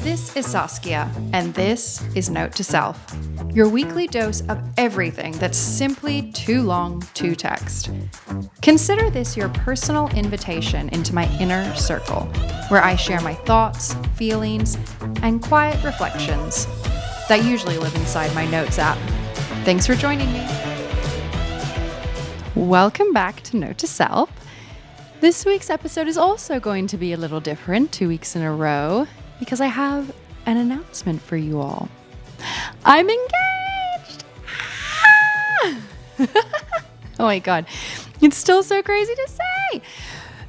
This is Saskia, and this is Note to Self, your weekly dose of everything that's simply too long to text. Consider this your personal invitation into my inner circle, where I share my thoughts, feelings, and quiet reflections that usually live inside my Notes app. Thanks for joining me. Welcome back to Note to Self. This week's episode is also going to be a little different, 2 weeks in a row, because I have an announcement for you all. I'm engaged! Oh my God. It's still so crazy to say.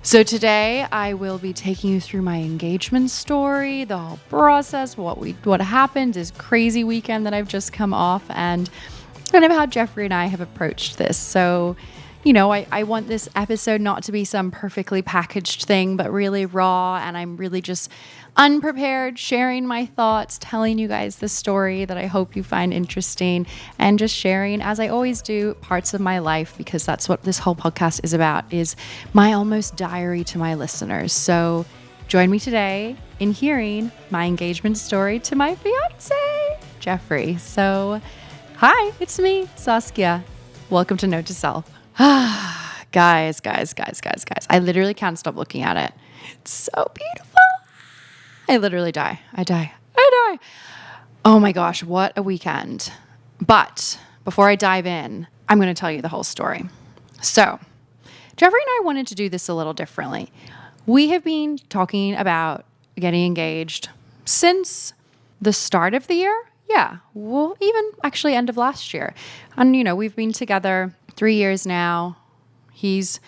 So today I will be taking you through my engagement story, the whole process, what happened, this crazy weekend that I've just come off, and kind of how Jeffrey and I have approached this. So, you know, I want this episode not to be some perfectly packaged thing, but really raw, and I'm really just unprepared, sharing my thoughts, telling you guys the story that I hope you find interesting, and just sharing, as I always do, parts of my life, because that's what this whole podcast is about, is my almost diary to my listeners. So join me today in hearing my engagement story to my fiance, Jeffrey. So hi, it's me, Saskia. Welcome to Note to Self. Guys. I literally can't stop looking at it. It's so beautiful. I literally die. I die. Oh my gosh, what a weekend. But before I dive in, I'm going to tell you the whole story. So, Jeffrey and I wanted to do this a little differently. We have been talking about getting engaged since the start of the year. Yeah, well, even actually end of last year. And, you know, we've been together 3 years now. He's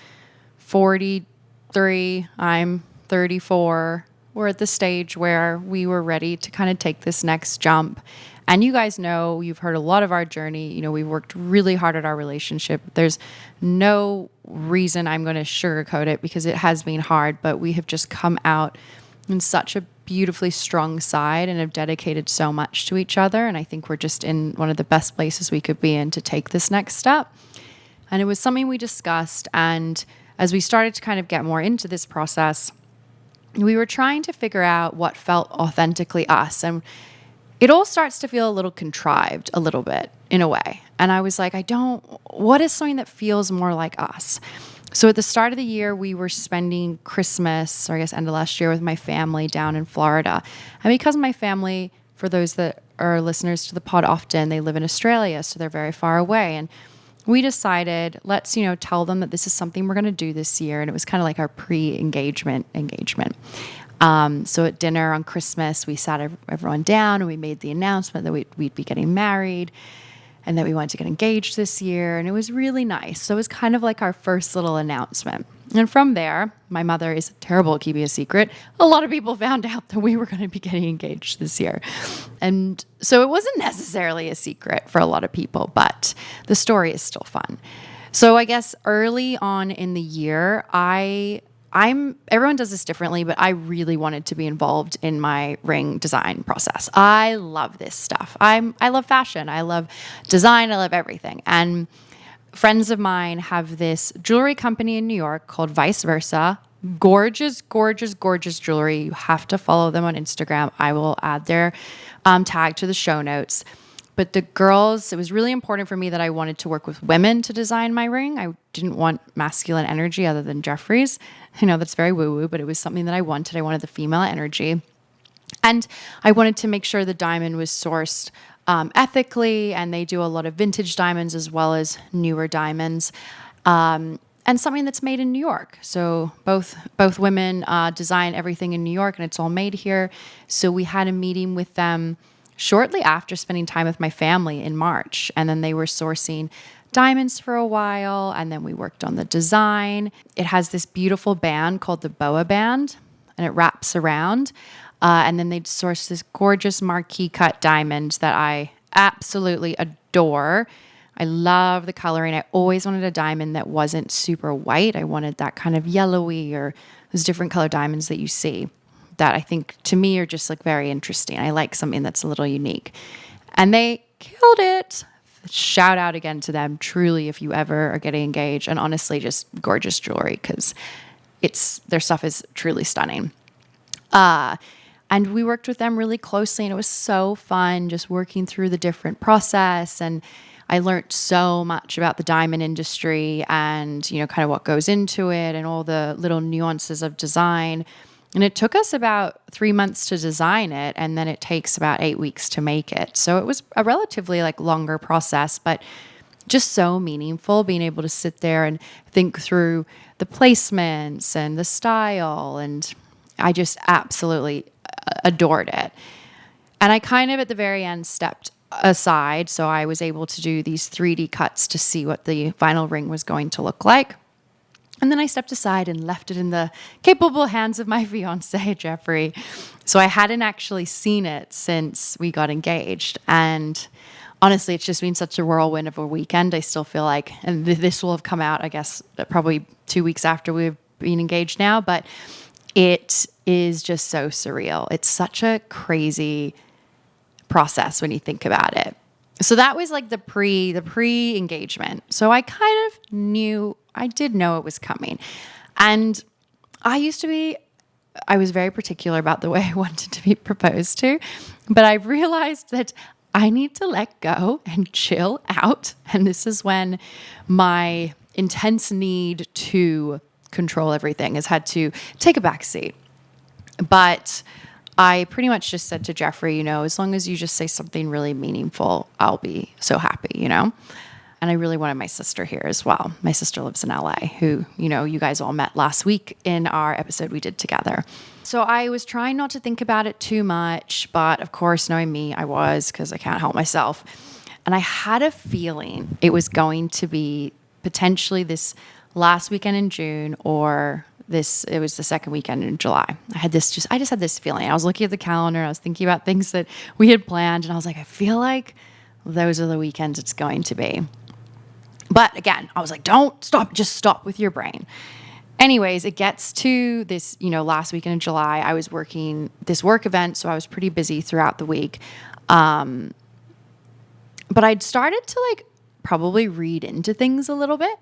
43. I'm 34. We're at the stage where we were ready to kind of take this next jump. And you guys know, you've heard a lot of our journey. You know, we've worked really hard at our relationship. There's no reason I'm going to sugarcoat it, because it has been hard, but we have just come out in such a beautifully strong side and have dedicated so much to each other. And I think we're just in one of the best places we could be in to take this next step. And it was something we discussed. And as we started to kind of get more into this process, we were trying to figure out what felt authentically us. And it all starts to feel a little contrived, a little bit, in a way. And I was like, what is something that feels more like us? So at the start of the year, we were spending Christmas, or I guess end of last year, with my family down in Florida. And because my family, for those that are listeners to the pod often, they live in Australia, so they're very far away. And we decided, let's, tell them that this is something we're going to do this year. And it was kind of like our pre-engagement engagement. So at dinner on Christmas, we sat everyone down and we made the announcement that we'd be getting married and that we wanted to get engaged this year. And it was really nice. So it was kind of like our first little announcement. And from there, my mother is terrible at keeping a secret. A lot of people found out that we were going to be getting engaged this year. And so it wasn't necessarily a secret for a lot of people, but the story is still fun. So I guess early on in the year, everyone does this differently, but I really wanted to be involved in my ring design process. I love this stuff. I love fashion. I love design. I love everything. And friends of mine have this jewelry company in New York called Vice Versa. Gorgeous, gorgeous, gorgeous jewelry. You have to follow them on Instagram. I will add their tag to the show notes. But the girls, it was really important for me that I wanted to work with women to design my ring. I didn't want masculine energy other than Jeffrey's. I know that's very woo-woo, but it was something that I wanted. I wanted the female energy. And I wanted to make sure the diamond was sourced ethically, and they do a lot of vintage diamonds as well as newer diamonds, and something that's made in New York. So both women design everything in New York, and it's all made here. So we had a meeting with them shortly after spending time with my family in March, and then they were sourcing diamonds for a while, and then we worked on the design. It has this beautiful band called the boa band, and it wraps around. And then they'd source this gorgeous marquee cut diamond that I absolutely adore. I love the coloring. I always wanted a diamond that wasn't super white. I wanted that kind of yellowy, or those different color diamonds that you see that I think to me are just like very interesting. I like something that's a little unique. And they killed it. Shout out again to them. Truly, if you ever are getting engaged, and honestly, just gorgeous jewelry, because their stuff is truly stunning. And And we worked with them really closely, and it was so fun just working through the different process. And I learned so much about the diamond industry and, kind of what goes into it and all the little nuances of design. And it took us about 3 months to design it, and then it takes about 8 weeks to make it. So it was a relatively longer process, but just so meaningful being able to sit there and think through the placements and the style. And I just absolutely adored it. And I kind of at the very end stepped aside. So I was able to do these 3D cuts to see what the final ring was going to look like. And then I stepped aside and left it in the capable hands of my fiance, Jeffrey. So I hadn't actually seen it since we got engaged. And honestly, it's just been such a whirlwind of a weekend. I still feel like, and this will have come out, I guess, probably 2 weeks after we've been engaged now, but it is just so surreal. It's such a crazy process when you think about it. So that was like the pre-engagement. So I kind of I did know it was coming. And I was very particular about the way I wanted to be proposed to, but I realized that I need to let go and chill out. And this is when my intense need to control everything has had to take a back seat. But I pretty much just said to Jeffrey, as long as you just say something really meaningful, I'll be so happy, And I really wanted my sister here as well. My sister lives in LA, who, you guys all met last week in our episode we did together. So I was trying not to think about it too much, but of course, knowing me, I was, because I can't help myself. And I had a feeling it was going to be potentially this last weekend in June, or it was the second weekend in July. I just had this feeling. I was looking at the calendar, I was thinking about things that we had planned, and I was like, I feel like those are the weekends it's going to be. But again, I was like, don't stop, just stop with your brain. Anyways, it gets to this, last weekend in July, I was working this work event, so I was pretty busy throughout the week. But I'd started to probably read into things a little bit.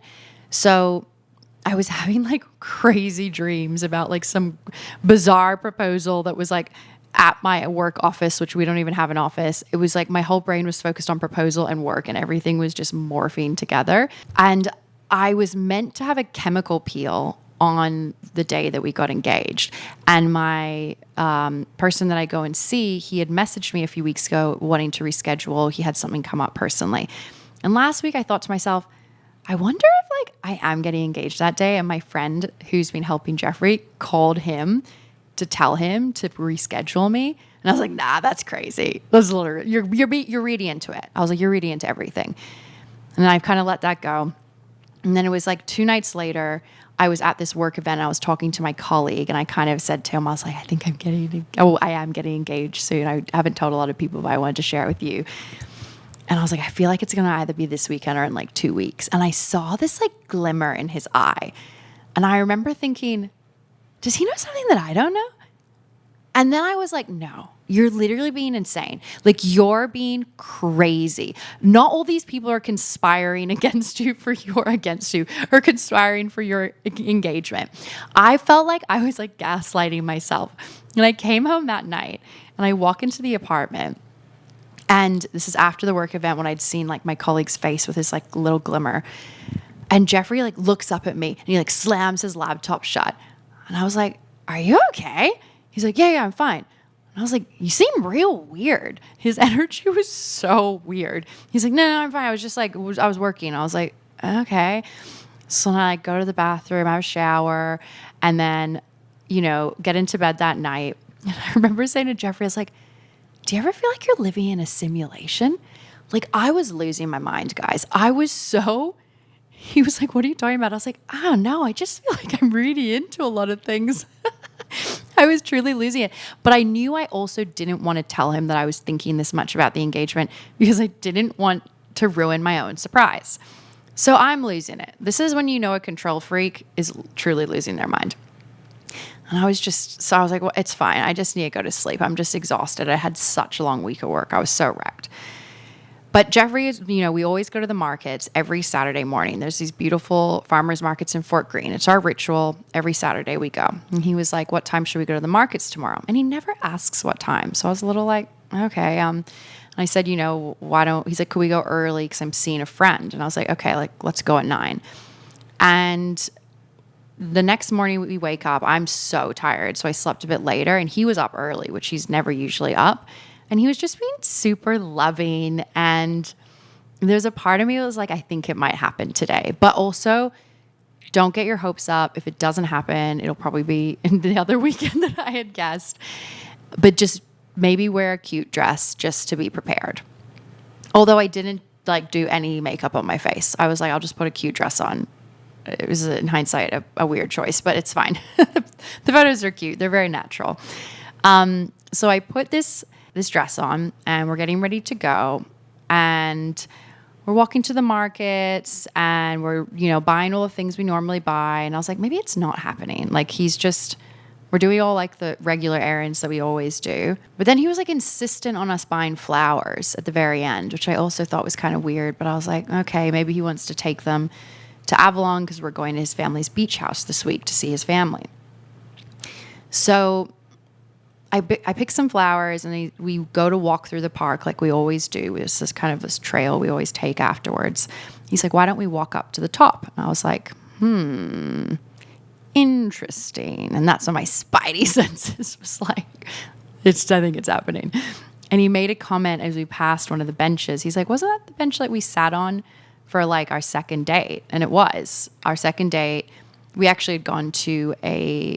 So I was having crazy dreams about some bizarre proposal that was at my work office, which we don't even have an office. It was my whole brain was focused on proposal and work, and everything was just morphing together. And I was meant to have a chemical peel on the day that we got engaged. And my person that I go and see, he had messaged me a few weeks ago wanting to reschedule. He had something come up personally. And last week I thought to myself, I wonder if I am getting engaged that day. And my friend who's been helping Jeffrey called him to tell him to reschedule me. And I was like, nah, that's crazy. That's literally, you're reading into it. I was like, you're reading into everything. And then I've kind of let that go. And then it was 2 nights later, I was at this work event. I was talking to my colleague, and I kind of said to him, I was like, I am getting engaged soon. I haven't told a lot of people, but I wanted to share it with you. And I was like, I feel like it's going to either be this weekend or in 2 weeks. And I saw this glimmer in his eye. And I remember thinking, does he know something that I don't know? And then I was like, no, you're literally being insane. You're being crazy. Not all these people are conspiring against you or conspiring for your engagement. I felt like I was gaslighting myself. And I came home that night and I walk into the apartment. And this is after the work event when I'd seen my colleague's face with his little glimmer. And Jeffrey looks up at me and he slams his laptop shut. And I was like, are you okay? He's like, yeah, I'm fine. And I was like, you seem real weird. His energy was so weird. He's like, no, I'm fine. I was just I was working. I was like, okay. So then I go to the bathroom, have a shower, and then, get into bed that night. And I remember saying to Jeffrey, I was like, do you ever feel like you're living in a simulation? I was losing my mind, guys. He was like, what are you talking about? I was like, I don't know. I just feel like I'm reading into a lot of things. I was truly losing it. But I knew I also didn't want to tell him that I was thinking this much about the engagement because I didn't want to ruin my own surprise. So I'm losing it. This is when a control freak is truly losing their mind. And I was like, well, it's fine. I just need to go to sleep. I'm just exhausted. I had such a long week of work. I was so wrecked. But Jeffrey is, we always go to the markets every Saturday morning. There's these beautiful farmers markets in Fort Greene. It's our ritual. Every Saturday we go. And he was like, what time should we go to the markets tomorrow? And he never asks what time. So I was a little like, okay. And I said, why don't, he's like, could we go early? Because I'm seeing a friend. And I was like, okay, like, let's go at 9. And the next morning we wake up, I'm so tired. So I slept a bit later and he was up early, which he's never usually up. And he was just being super loving. And there's a part of me that was like, I think it might happen today. But also, don't get your hopes up. If it doesn't happen, it'll probably be in the other weekend that I had guessed. But just maybe wear a cute dress just to be prepared. Although I didn't like do any makeup on my face. I was like, I'll just put a cute dress on. It was, in hindsight, a weird choice, but it's fine. The photos are cute. They're very natural. So I put this dress on and we're getting ready to go. And we're walking to the markets and we're, buying all the things we normally buy. And I was like, maybe it's not happening. Like we're doing all like the regular errands that we always do. But then he was like insistent on us buying flowers at the very end, which I also thought was kind of weird. But I was like, okay, maybe he wants to take them to Avalon because we're going to his family's beach house this week to see his family. So I pick some flowers and we go to walk through the park like we always do. It's this kind of this trail we always take afterwards. He's like, why don't we walk up to the top? And I was like, interesting. And that's when my spidey senses was like, I think it's happening. And he made a comment as we passed one of the benches. He's like, wasn't that the bench that we sat on for like our second date? And it was our second date. We actually had gone to a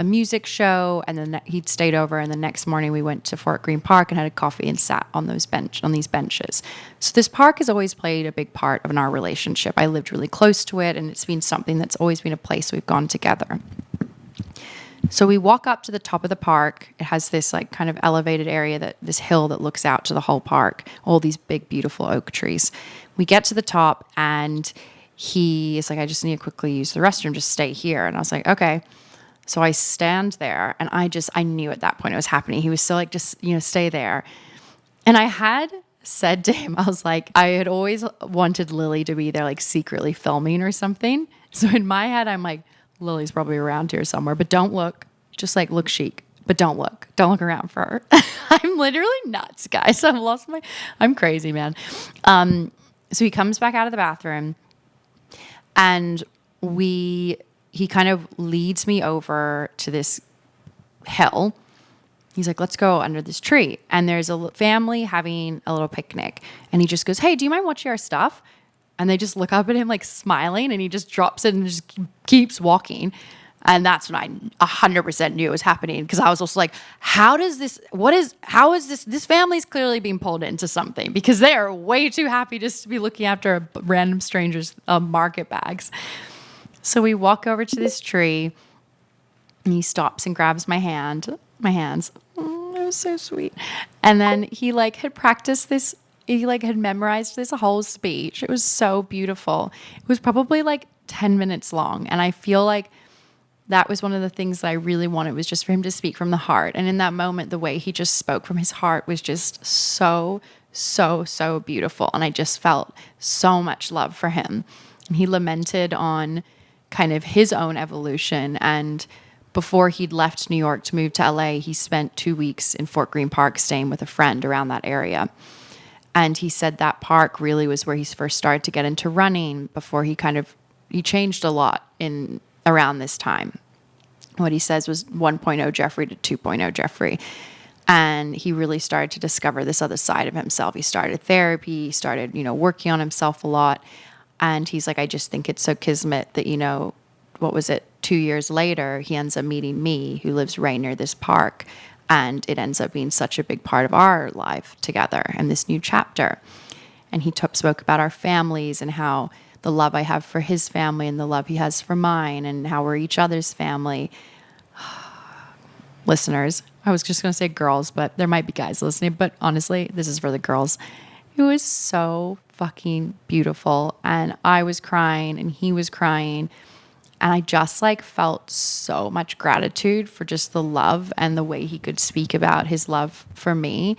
music show, and then he'd stayed over. And the next morning, we went to Fort Greene Park and had a coffee and sat on these benches. So this park has always played a big part of our relationship. I lived really close to it, and it's been something that's always been a place we've gone together. So we walk up to the top of the park. It has this like kind of elevated area, this hill that looks out to the whole park. All these big, beautiful oak trees. We get to the top, and he is like, I just need to quickly use the restroom, just stay here. And I was like, okay. So I stand there and I knew at that point it was happening. He was still like, just, stay there. And I had said to him, I was like, I had always wanted Lily to be there, like secretly filming or something. So in my head, I'm like, Lily's probably around here somewhere, but don't look, just like look chic, but don't look around for her. I'm literally nuts, guys. I'm crazy, man. So he comes back out of the bathroom. And he kind of leads me over to this hill. He's like, let's go under this tree. And there's a family having a little picnic. And he just goes, hey, do you mind watching our stuff? And they just look up at him like smiling, and he just drops it and just keeps walking. And that's when I 100% knew it was happening, because I was also like, how is this, this family's clearly being pulled into something, because they are way too happy just to be looking after a random stranger's market bags. So we walk over to this tree and he stops and grabs my hands. It was so sweet. And then he like had practiced this, he like had memorized this whole speech. It was so beautiful. It was probably like 10 minutes long. And I feel like that was one of the things that I really wanted, was just for him to speak from the heart. And in that moment, the way he just spoke from his heart was just so, so, so beautiful. And I just felt so much love for him. And he lamented on kind of his own evolution. And before he'd left New York to move to LA, he spent 2 weeks in Fort Greene Park staying with a friend around that area. And he said that park really was where he first started to get into running, before he changed a lot around this time. What he says was 1.0 Jeffrey to 2.0 Jeffrey. And he really started to discover this other side of himself. He started therapy, he started, working on himself a lot. And he's like, I just think it's so kismet that, 2 years later, he ends up meeting me, who lives right near this park. And it ends up being such a big part of our life together and this new chapter. And he spoke about our families and how the love I have for his family and the love he has for mine, and how we're each other's family. Listeners, I was just going to say girls, but there might be guys listening. But honestly, this is for the girls. It was so fucking beautiful. And I was crying and he was crying. And I just felt so much gratitude for just the love and the way he could speak about his love for me.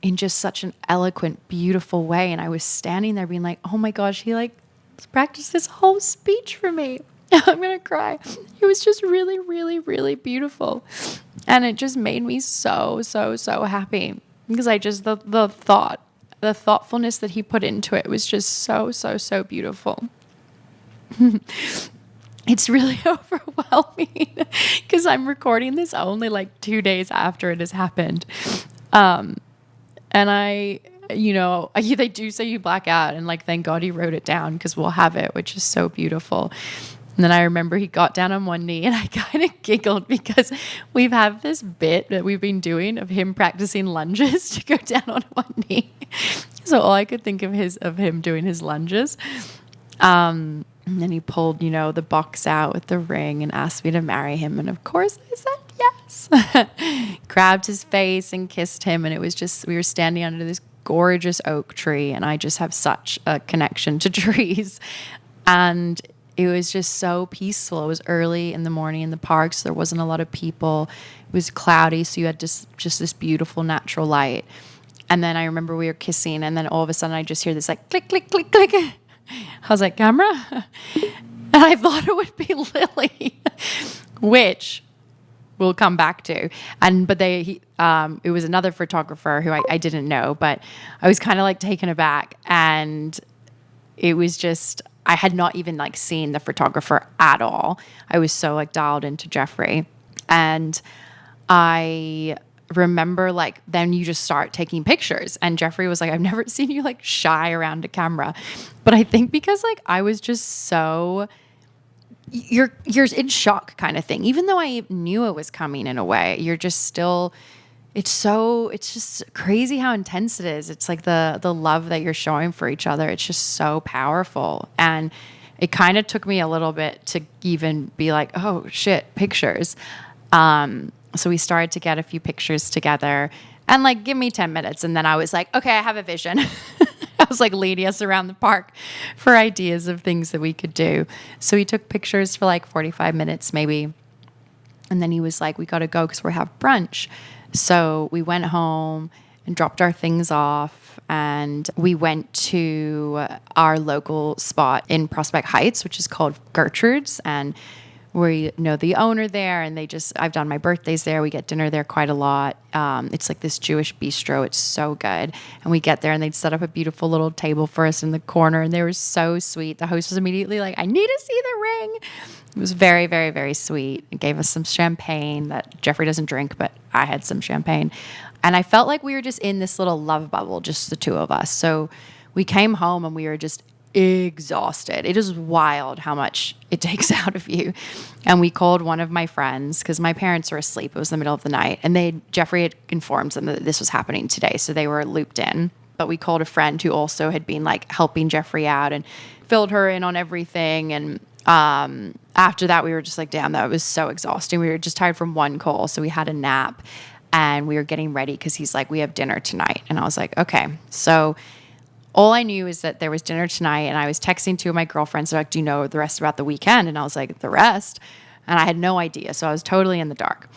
in just such an eloquent, beautiful way. And I was standing there being like, oh my gosh, he like practiced this whole speech for me. I'm going to cry. It was just really, really, really beautiful. And it just made me so, so, so happy because I just, the thoughtfulness that he put into it was just so, so, so beautiful. It's really overwhelming because I'm recording this only like 2 days after it has happened. And they do say you black out, and like, thank God he wrote it down because we'll have it, which is so beautiful. And then I remember he got down on one knee and I kind of giggled because we've had this bit that we've been doing of him practicing lunges to go down on one knee. So all I could think of him doing his lunges. And then he pulled, the box out with the ring and asked me to marry him. And of course I said yes. Grabbed his face and kissed him. And it was just, we were standing under this gorgeous oak tree. And I just have such a connection to trees. And it was just so peaceful. It was early in the morning in the park, so there wasn't a lot of people. It was cloudy, so you had just this beautiful natural light. And then I remember we were kissing, and then all of a sudden I just hear this like click, click, click, click. I was like, camera? And I thought it would be Lily, which we'll come back to. But it was another photographer who I didn't know, but I was kind of like taken aback. And it was just, I had not even like seen the photographer at all. I was so like dialed into Jeffrey. And I remember like, then you just start taking pictures. And Jeffrey was like, I've never seen you like shy around a camera. But I think because like I was just so, you're in shock kind of thing. Even though I knew it was coming in a way, you're just still, it's just crazy how intense it is. It's like the love that you're showing for each other. It's just so powerful. And it kind of took me a little bit to even be like, oh shit, pictures. So we started to get a few pictures together and like, give me 10 minutes. And then I was like, okay, I have a vision. I was like leading us around the park for ideas of things that we could do. So we took pictures for like 45 minutes maybe. And then he was like, we got to go because we have brunch. So we went home and dropped our things off, and we went to our local spot in Prospect Heights, which is called Gertrude's, and we know the owner there, and I've done my birthdays there. We get dinner there quite a lot. It's like this Jewish bistro. It's so good. And we get there and they'd set up a beautiful little table for us in the corner, and they were so sweet. The host was immediately like, I need to see the ring. It was very, very, very sweet. It gave us some champagne that Jeffrey doesn't drink, but I had some champagne. And I felt like we were just in this little love bubble, just the two of us. So we came home and we were just exhausted. It is wild how much it takes out of you. And we called one of my friends because my parents were asleep. It was the middle of the night. And Jeffrey had informed them that this was happening today. So they were looped in. But we called a friend who also had been like helping Jeffrey out and filled her in on everything. And after that, we were just like, damn, that was so exhausting. We were just tired from one call. So we had a nap and we were getting ready because he's like, we have dinner tonight. And I was like, okay. So all I knew is that there was dinner tonight, and I was texting two of my girlfriends. They're like, do you know the rest about the weekend? And I was like, the rest? And I had no idea. So I was totally in the dark.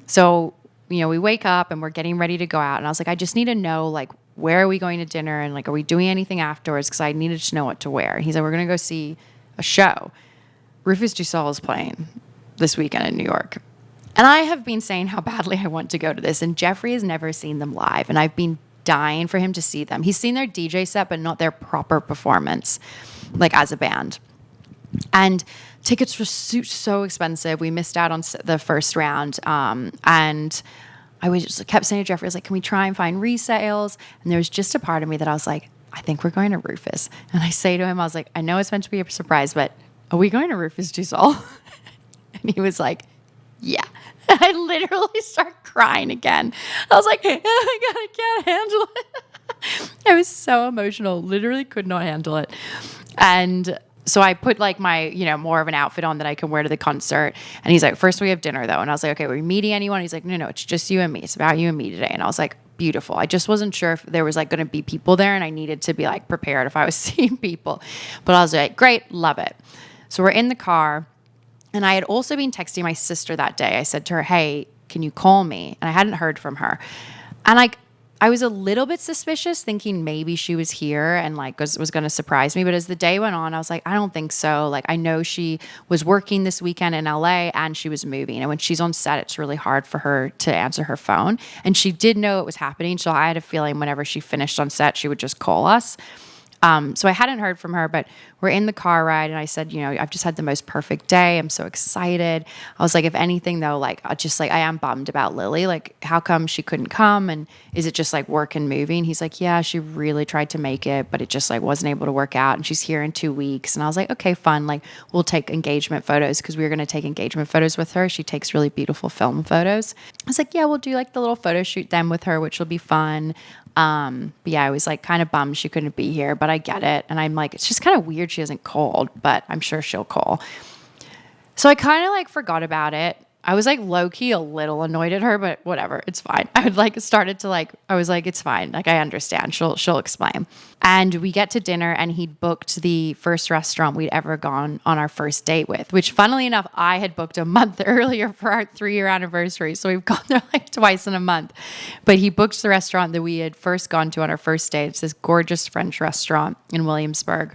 So, we wake up and we're getting ready to go out. And I was like, I just need to know, like, where are we going to dinner? And like, are we doing anything afterwards? Because I needed to know what to wear. And he's like, we're going to go see a show. Rufus Du Sol is playing this weekend in New York. And I have been saying how badly I want to go to this. And Jeffrey has never seen them live. And I've been dying for him to see them. He's seen their DJ set, but not their proper performance, like as a band. And tickets were so expensive. We missed out on the first round. And I was just kept saying to Jeffrey, I was like, can we try and find resales? And there was just a part of me that I was like, I think we're going to Rufus. And I say to him, I was like, I know it's meant to be a surprise, but are we going to Rufus Du Sol? And he was like, yeah. I literally start crying again. I was like, oh my God, I can't handle it. I was so emotional, literally could not handle it. And so I put like my, more of an outfit on that I can wear to the concert. And he's like, first we have dinner though. And I was like, okay, are we meeting anyone? He's like, no, it's just you and me. It's about you and me today. And I was like, beautiful. I just wasn't sure if there was like going to be people there, and I needed to be like prepared if I was seeing people. But I was like, great, love it. So we're in the car. And I had also been texting my sister that day. I said to her, hey, can you call me? And I hadn't heard from her. And like, I was a little bit suspicious, thinking maybe she was here and like was going to surprise me. But as the day went on, I was like, I don't think so. Like, I know she was working this weekend in LA and she was moving. And when she's on set, it's really hard for her to answer her phone. And she did know it was happening. So I had a feeling whenever she finished on set, she would just call us. So I hadn't heard from her, but we're in the car ride and I said, I've just had the most perfect day. I'm so excited. I was like, if anything though, like, I am bummed about Lily. Like, how come she couldn't come? And is it just like work and moving? He's like, yeah, she really tried to make it, but it just like wasn't able to work out. And she's here in 2 weeks. And I was like, okay, fun. Like, we'll take engagement photos because we were going to take engagement photos with her. She takes really beautiful film photos. I was like, yeah, we'll do like the little photo shoot then with her, which will be fun. But yeah, I was like kind of bummed she couldn't be here, but I get it. And I'm like, it's just kind of weird she hasn't called, but I'm sure she'll call. So I kind of like forgot about it. I was like low key a little annoyed at her, but whatever, it's fine. I would like started to like, I was like, it's fine. Like, I understand. She'll explain. And we get to dinner and he'd booked the first restaurant we'd ever gone on our first date with, which funnily enough, I had booked a month earlier for our 3-year anniversary. So we've gone there like twice in a month, but he booked the restaurant that we had first gone to on our first date. It's this gorgeous French restaurant in Williamsburg.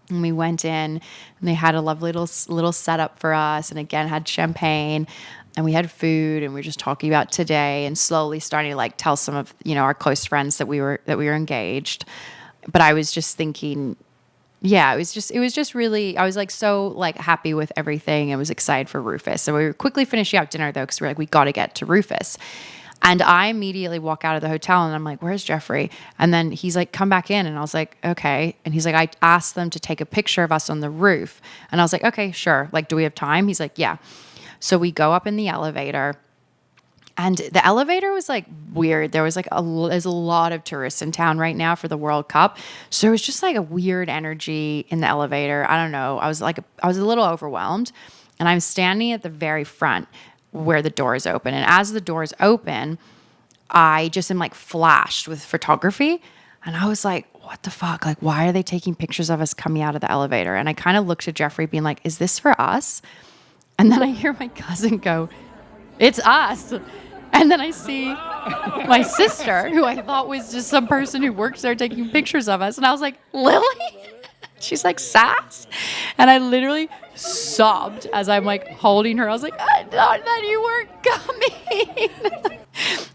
And we went in and they had a lovely little setup for us, and again had champagne, and we had food, and we were just talking about today and slowly starting to like tell some of, our close friends that we were engaged. But I was just thinking, yeah, it was just really, I was like so like happy with everything and was excited for Rufus. So we were quickly finishing out dinner though, because we're like, we got to get to Rufus. And I immediately walk out of the hotel and I'm like, where's Jeffrey? And then he's like, come back in. And I was like, okay. And he's like, I asked them to take a picture of us on the roof. And I was like, okay, sure. Like, do we have time? He's like, yeah. So we go up in the elevator. And the elevator was like weird. There was like there's a lot of tourists in town right now for the World Cup. So it was just like a weird energy in the elevator. I don't know. I was a little overwhelmed. And I'm standing at the very front where the doors open. And as the doors open, I just am like flashed with photography. And I was like, what the fuck? Like, why are they taking pictures of us coming out of the elevator? And I kind of looked at Jeffrey being like, is this for us? And then I hear my cousin go, it's us. And then I see my sister, who I thought was just some person who works there taking pictures of us. And I was like, Lily? She's like, Sass? And I literally sobbed as I'm like holding her. I was like, I thought that you weren't coming.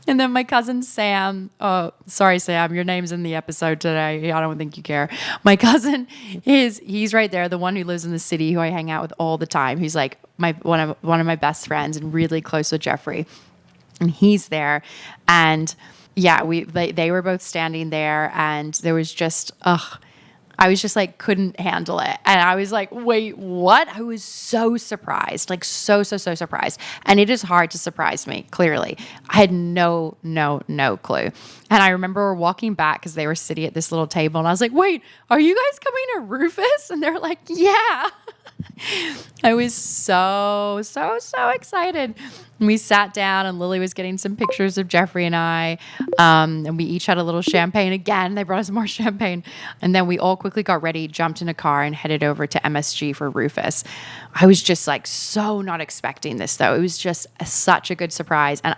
And then my cousin Sam, oh, sorry, Sam, your name's in the episode today. I don't think you care. My cousin he's right there, the one who lives in the city who I hang out with all the time. He's like one of my best friends and really close with Jeffrey. And he's there. And yeah, they were both standing there and there was just, I was just like, couldn't handle it. And I was like, wait, what? I was so surprised, like so surprised. And it is hard to surprise me, clearly. I had no clue. And I remember we're walking back because they were sitting at this little table. And I was like, wait, are you guys coming to Rufus? And they're like, yeah. I was so excited. And we sat down and Lily was getting some pictures of Jeffrey and I. And we each had a little champagne again. They brought us more champagne. And then we all quickly got ready, jumped in a car and headed over to MSG for Rufus. I was just like so not expecting this though. It was just such a good surprise. And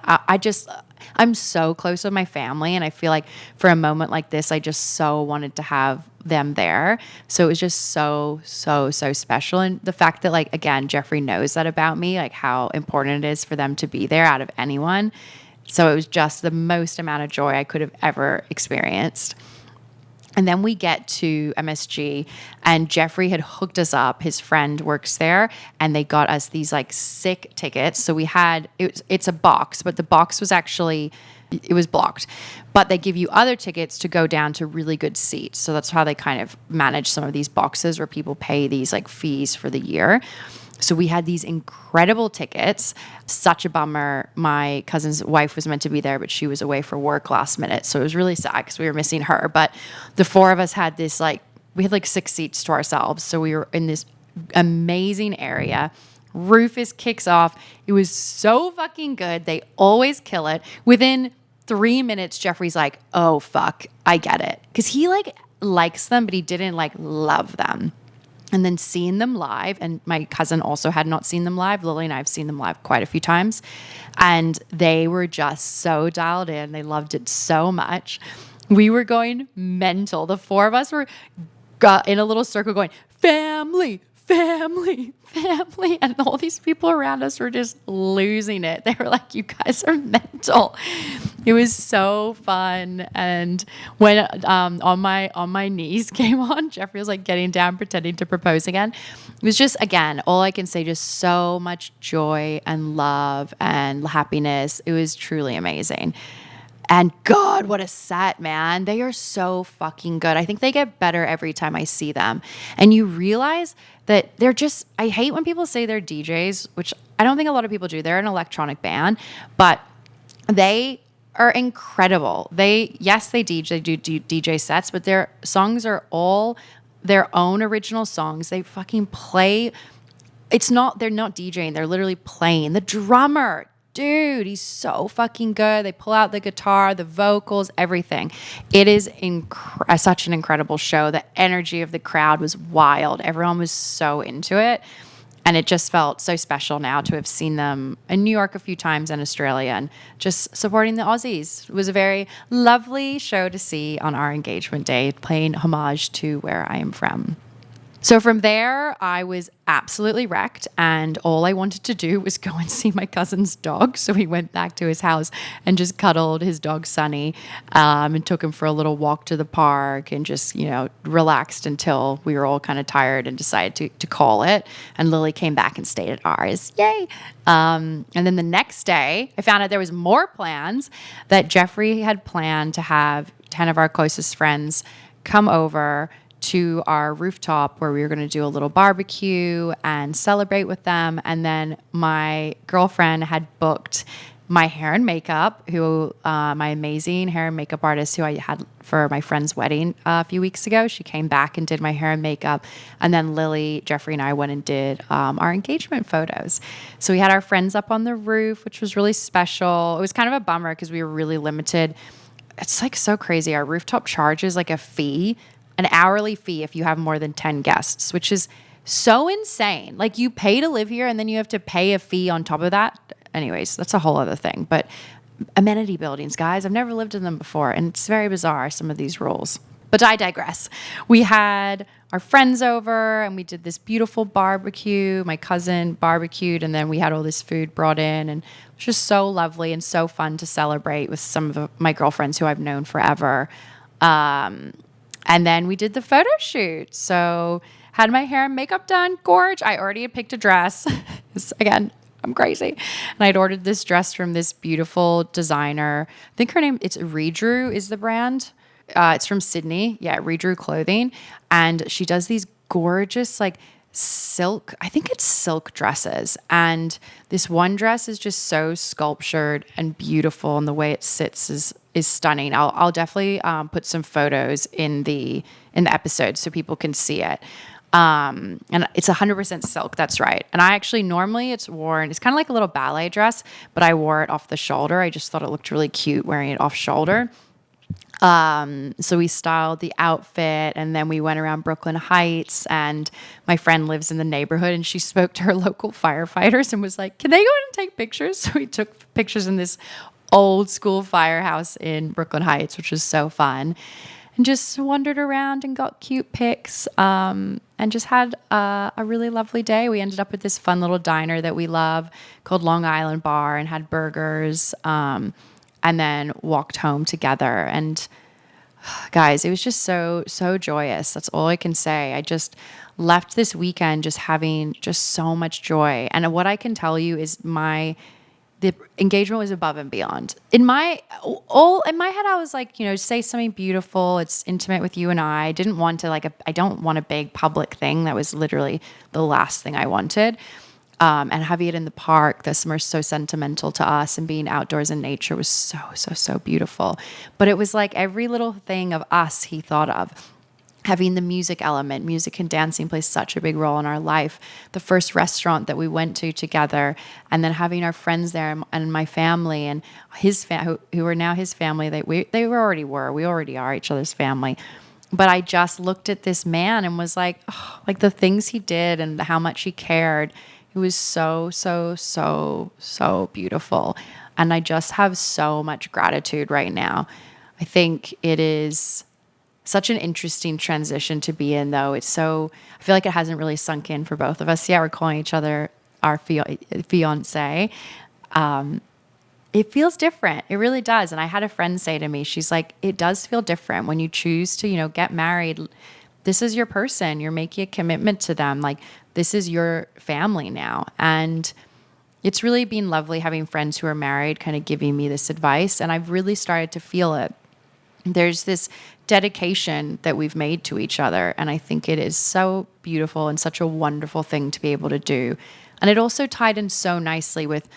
I'm so close with my family. And I feel like for a moment like this, I just so wanted to have them there. So it was just so special. And the fact that like, again, Jeffrey knows that about me, like how important it is for them to be there out of anyone. So it was just the most amount of joy I could have ever experienced. And then we get to MSG and Jeffrey had hooked us up. His friend works there and they got us these like sick tickets. So we had, it's a box, but the box was actually, it was blocked. But they give you other tickets to go down to really good seats. So that's how they kind of manage some of these boxes where people pay these like fees for the year. So we had these incredible tickets. Such a bummer. My cousin's wife was meant to be there, but she was away for work last minute. So it was really sad because we were missing her. But the four of us had this we had like 6 seats to ourselves. So we were in this amazing area. Rufus kicks off. It was so fucking good. They always kill it. Within 3 minutes, Jeffrey's like, oh, fuck, I get it. Because he likes them, but he didn't love them. and then seeing them live. And my cousin also had not seen them live. Lily and I have seen them live quite a few times. And they were just so dialed in. They loved it so much. We were going mental. The four of us were in a little circle going, family, family, family. And all these people around us were just losing it. They were like, you guys are mental. It was so fun. And when on my knees came on, Jeffrey was like getting down, pretending to propose again. It was just, again, all I can say, just so much joy and love and happiness. It was truly amazing. And God, what a set, man. They are so fucking good. I think they get better every time I see them. And you realize that they're just, I hate when people say they're DJs, which I don't think a lot of people do. They're an electronic band, but they are incredible. Yes, they DJ, they do DJ sets, but their songs are all their own original songs. They fucking play. They're not DJing. They're literally playing. The drummer, dude, he's so fucking good. They pull out the guitar, the vocals, everything. It is such an incredible show. The energy of the crowd was wild. Everyone was so into it. And it just felt so special now to have seen them in New York a few times and Australia and just supporting the Aussies. It was a very lovely show to see on our engagement day, paying homage to where I am from. So from there, I was absolutely wrecked, and all I wanted to do was go and see my cousin's dog. So we went back to his house and just cuddled his dog, Sunny, and took him for a little walk to the park and just, relaxed until we were all kind of tired and decided to call it. And Lily came back and stayed at ours. Yay! And then the next day, I found out there was more plans that Jeffrey had planned to have 10 of our closest friends come over to our rooftop where we were going to do a little barbecue and celebrate with them. And then my girlfriend had booked my hair and makeup, my amazing hair and makeup artist who I had for my friend's wedding a few weeks ago. She came back and did my hair and makeup. And then Lily, Jeffrey, and I went and did our engagement photos. So we had our friends up on the roof, which was really special. It was kind of a bummer because we were really limited. It's like so crazy. Our rooftop charges like a fee, an hourly fee if you have more than 10 guests, which is so insane. Like, you pay to live here and then you have to pay a fee on top of that. Anyways, that's a whole other thing. But amenity buildings, guys, I've never lived in them before, and it's very bizarre, some of these rules. But I digress. We had our friends over and we did this beautiful barbecue. My cousin barbecued, and then we had all this food brought in, and it was just so lovely and so fun to celebrate with some of my girlfriends who I've known forever. And then we did the photo shoot. So had my hair and makeup done. Gorge. I already had picked a dress. Again, I'm crazy. And I'd ordered this dress from this beautiful designer. I think her name, it's Redrew is the brand. It's from Sydney. Yeah, Redrew Clothing. And she does these gorgeous, like, silk, I think it's silk dresses. And this one dress is just so sculptured and beautiful, and the way it sits is stunning. I'll definitely put some photos in the episode so people can see it. And it's 100% silk. That's right. And I actually, normally it's kind of like a little ballet dress, but I wore it off the shoulder. I just thought it looked really cute wearing it off shoulder. So we styled the outfit, and then we went around Brooklyn Heights, and my friend lives in the neighborhood, and she spoke to her local firefighters and was like, can they go in and take pictures? So we took pictures in this old school firehouse in Brooklyn Heights, which was so fun, and just wandered around and got cute pics, and just had a really lovely day. We ended up at this fun little diner that we love called Long Island Bar, and had burgers, and then walked home together. And guys, it was just so joyous. That's all I can say. I just left this weekend just having just so much joy. And what I can tell you is the engagement was above and beyond. In my head, I was like, say something beautiful. It's intimate with you and I. I didn't want to I don't want a big public thing. That was literally the last thing I wanted. And having it in the park, the summer is so sentimental to us, and being outdoors in nature was so beautiful. But it was like every little thing of us he thought of. Having the music element, music and dancing plays such a big role in our life. The first restaurant that we went to together, and then having our friends there and my family and his who are now his family. We already are each other's family. But I just looked at this man and was like, oh, like the things he did and how much he cared. It was so, so, so, so beautiful. And I just have so much gratitude right now. I think it is such an interesting transition to be in, though. I feel like it hasn't really sunk in for both of us yet. We're calling each other our fiance. It feels different. It really does. And I had a friend say to me, she's like, it does feel different when you choose to, get married. This is your person. You're making a commitment to them. Like, this is your family now. And it's really been lovely having friends who are married kind of giving me this advice. And I've really started to feel it. There's this dedication that we've made to each other. And I think it is so beautiful and such a wonderful thing to be able to do. And it also tied in so nicely with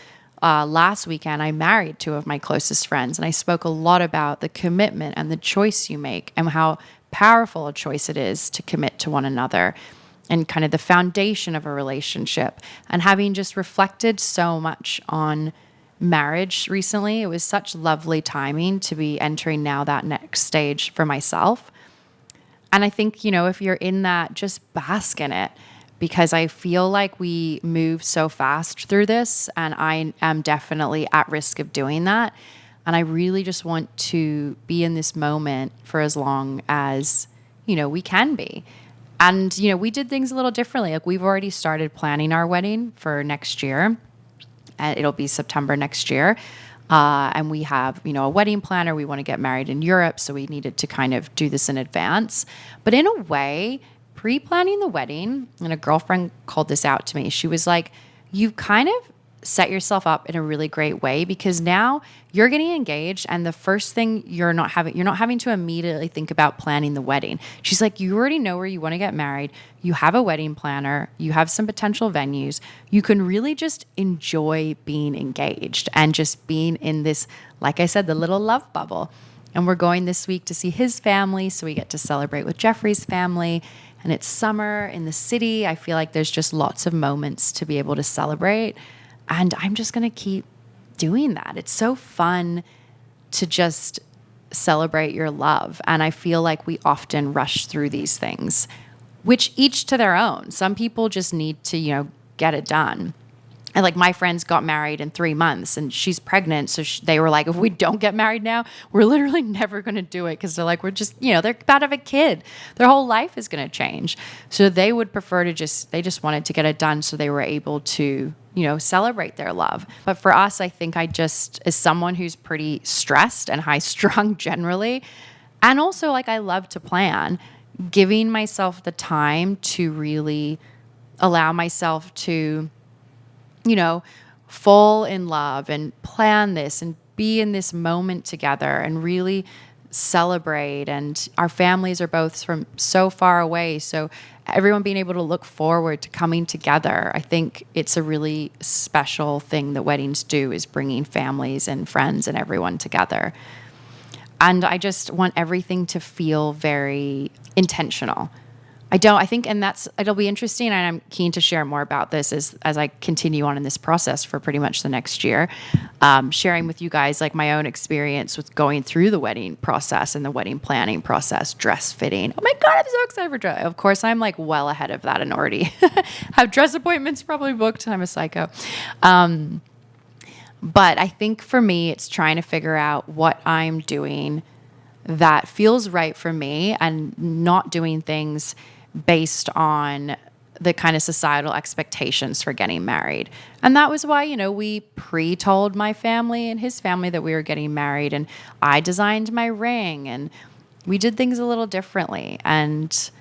last weekend, I married two of my closest friends, and I spoke a lot about the commitment and the choice you make and how powerful a choice it is to commit to one another and kind of the foundation of a relationship. And having just reflected so much on marriage recently, it was such lovely timing to be entering now that next stage for myself. And I think, if you're in that, just bask in it, because I feel like we move so fast through this, and I am definitely at risk of doing that. And I really just want to be in this moment for as long as, we can be. And, we did things a little differently. Like, we've already started planning our wedding for next year. And it'll be September next year. And we have, a wedding planner. We want to get married in Europe, so we needed to kind of do this in advance. But in a way, pre-planning the wedding, and a girlfriend called this out to me. She was like, you've kind of set yourself up in a really great way, because now you're getting engaged, and the first thing you're not having to immediately think about planning the wedding. She's like, you already know where you want to get married. You have a wedding planner. You have some potential venues. You can really just enjoy being engaged and just being in this, like I said, the little love bubble. And we're going this week to see his family, so we get to celebrate with Jeffrey's family. And it's summer in the city. I feel like there's just lots of moments to be able to celebrate. And I'm just going to keep doing that. It's so fun to just celebrate your love. And I feel like we often rush through these things, which each to their own. Some people just need to, get it done. And like my friends got married in 3 months, and she's pregnant. So they were like, if we don't get married now, we're literally never going to do it. Cause they're like, we're just, they're about to have a kid. Their whole life is going to change. So they would prefer to they just wanted to get it done. So they were able to, celebrate their love. But for us, I think as someone who's pretty stressed and high strung generally, and also like I love to plan, giving myself the time to really allow myself to, fall in love and plan this and be in this moment together and really celebrate. And our families are both from so far away. So everyone being able to look forward to coming together. I think it's a really special thing that weddings do, is bringing families and friends and everyone together. And I just want everything to feel very intentional. It'll be interesting, and I'm keen to share more about this as I continue on in this process for pretty much the next year, sharing with you guys like my own experience with going through the wedding process and the wedding planning process, dress fitting. Oh my God, I'm so excited for dress. Of course, I'm like well ahead of that and already have dress appointments probably booked. I'm a psycho. But I think for me, it's trying to figure out what I'm doing that feels right for me and not doing things based on the kind of societal expectations for getting married. And that was why, we pre-told my family and his family that we were getting married, and I designed my ring, and we did things a little differently. And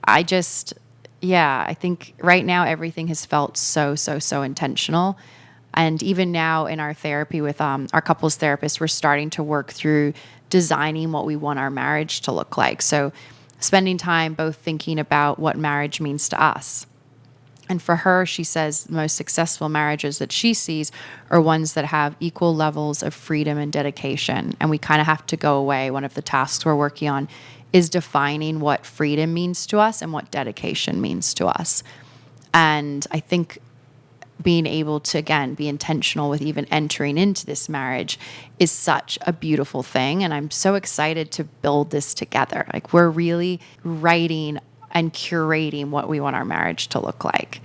I think right now everything has felt so, so, so intentional. And even now in our therapy with our couples therapist, we're starting to work through designing what we want our marriage to look like. So spending time both thinking about what marriage means to us. And for her, she says the most successful marriages that she sees are ones that have equal levels of freedom and dedication. And we kind of have to go away. One of the tasks we're working on is defining what freedom means to us and what dedication means to us. And I think being able to, again, be intentional with even entering into this marriage is such a beautiful thing. And I'm so excited to build this together. Like, we're really writing and curating what we want our marriage to look like.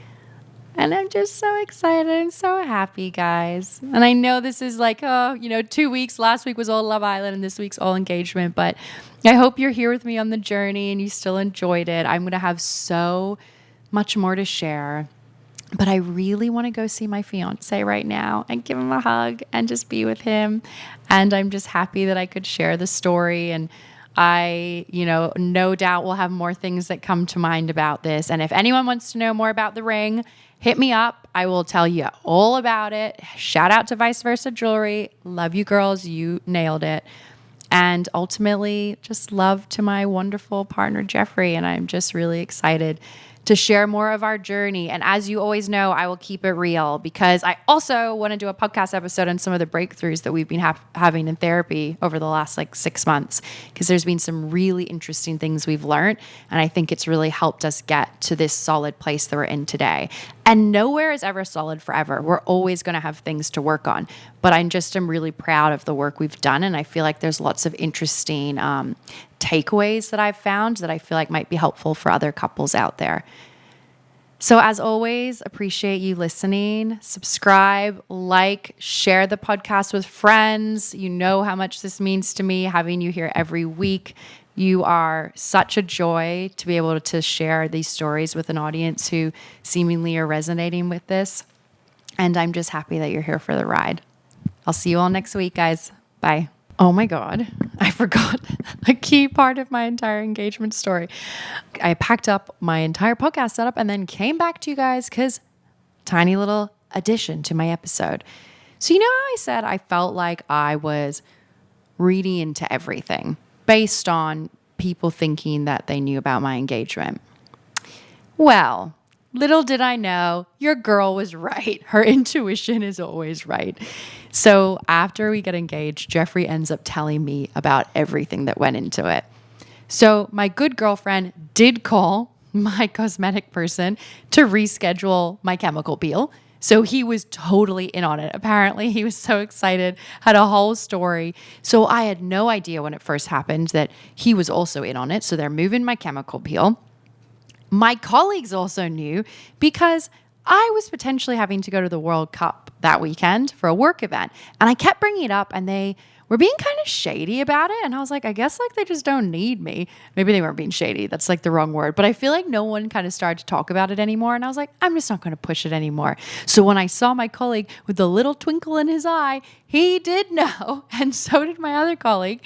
And I'm just so excited and so happy, guys. And I know this is like, 2 weeks. Last week was all Love Island and this week's all engagement. But I hope you're here with me on the journey and you still enjoyed it. I'm going to have so much more to share. But I really want to go see my fiance right now and give him a hug and just be with him. And I'm just happy that I could share the story. And I, no doubt will have more things that come to mind about this. And if anyone wants to know more about the ring, hit me up. I will tell you all about it. Shout out to Vice Versa Jewelry. Love you girls. You nailed it. And ultimately, just love to my wonderful partner, Jeffrey. And I'm just really excited to share more of our journey. And as you always know, I will keep it real because I also want to do a podcast episode on some of the breakthroughs that we've been having in therapy over the last 6 months, because there's been some really interesting things we've learned. And I think it's really helped us get to this solid place that we're in today. And nowhere is ever solid forever. We're always going to have things to work on. But I'm really proud of the work we've done. And I feel like there's lots of interesting takeaways that I've found that I feel like might be helpful for other couples out there. So as always, appreciate you listening. Subscribe, share the podcast with friends. You know how much this means to me, having you here every week. You are such a joy to be able to share these stories with an audience who seemingly are resonating with this. And I'm just happy that you're here for the ride. I'll see you all next week, guys. Bye. Oh my God, I forgot a key part of my entire engagement story. I packed up my entire podcast setup and then came back to you guys because tiny little addition to my episode. So how I said I felt like I was reading into everything based on people thinking that they knew about my engagement. Well, little did I know, your girl was right. Her intuition is always right. So after we get engaged, Jeffrey ends up telling me about everything that went into it. So my good girlfriend did call my cosmetic person to reschedule my chemical peel. So he was totally in on it. Apparently, he was so excited, had a whole story. So I had no idea when it first happened that he was also in on it. So they're moving my chemical peel. My colleagues also knew because I was potentially having to go to the World Cup that weekend for a work event. And I kept bringing it up and they were being kind of shady about it. And I was like, I guess they just don't need me. Maybe they weren't being shady. That's the wrong word. But I feel like no one kind of started to talk about it anymore. And I was like, I'm just not going to push it anymore. So when I saw my colleague with the little twinkle in his eye, he did know. And so did my other colleague.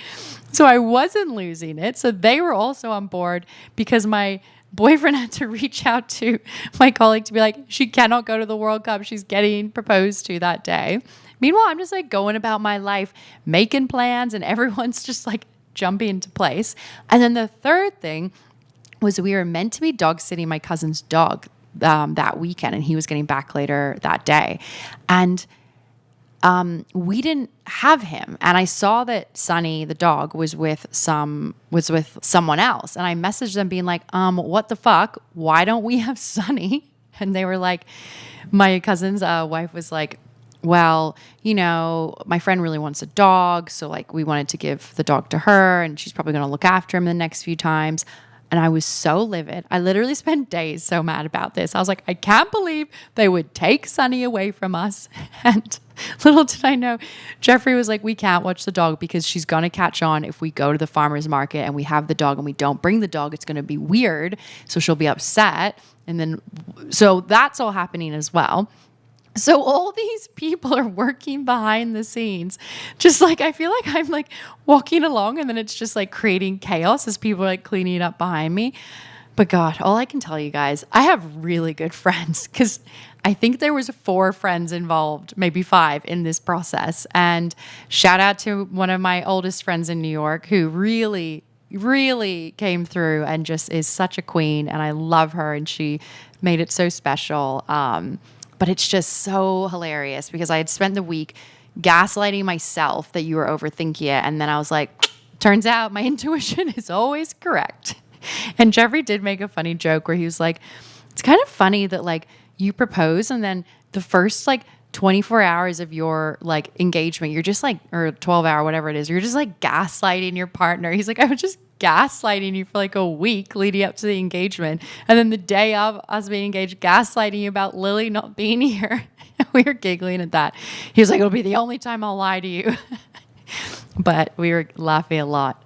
So I wasn't losing it. So they were also on board because my boyfriend had to reach out to my colleague to be like, she cannot go to the World Cup. She's getting proposed to that day. Meanwhile, I'm just going about my life, making plans, and everyone's just jumping into place. And then the third thing was we were meant to be dog sitting my cousin's dog that weekend, and he was getting back later that day. And we didn't have him. And I saw that Sunny, the dog, was with someone else. And I messaged them being like, what the fuck? Why don't we have Sunny? And they were like, my cousin's wife was like, well, my friend really wants a dog. So we wanted to give the dog to her and she's probably going to look after him the next few times. And I was so livid. I literally spent days so mad about this. I was like, I can't believe they would take Sunny away from us. And little did I know, Jeffrey was like, we can't watch the dog because she's going to catch on if we go to the farmer's market and we have the dog and we don't bring the dog. It's going to be weird. So she'll be upset. And then, so that's all happening as well. So all these people are working behind the scenes. Just I feel like I'm walking along and then it's just creating chaos as people are cleaning it up behind me. But God, all I can tell you guys, I have really good friends because I think there was 4 friends involved, maybe 5 in this process. And shout out to one of my oldest friends in New York who really came through and just is such a queen. And I love her and she made it so special. But it's just so hilarious because I had spent the week gaslighting myself that you were overthinking it. And then I was like, turns out my intuition is always correct. And Jeffrey did make a funny joke where he was like, it's kind of funny that you propose and then the first like 24 hours of your like engagement, you're just like, or 12-hour, whatever it is, you're just like gaslighting your partner. He's like, I was just gaslighting you for like a week leading up to the engagement. And then the day of us being engaged, gaslighting you about Lily not being here. We were giggling at that. He was like, it'll be the only time I'll lie to you. But we were laughing a lot.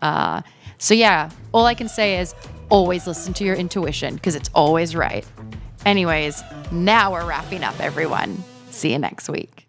So yeah, all I can say is always listen to your intuition because it's always right. Anyways, now we're wrapping up, everyone. See you next week.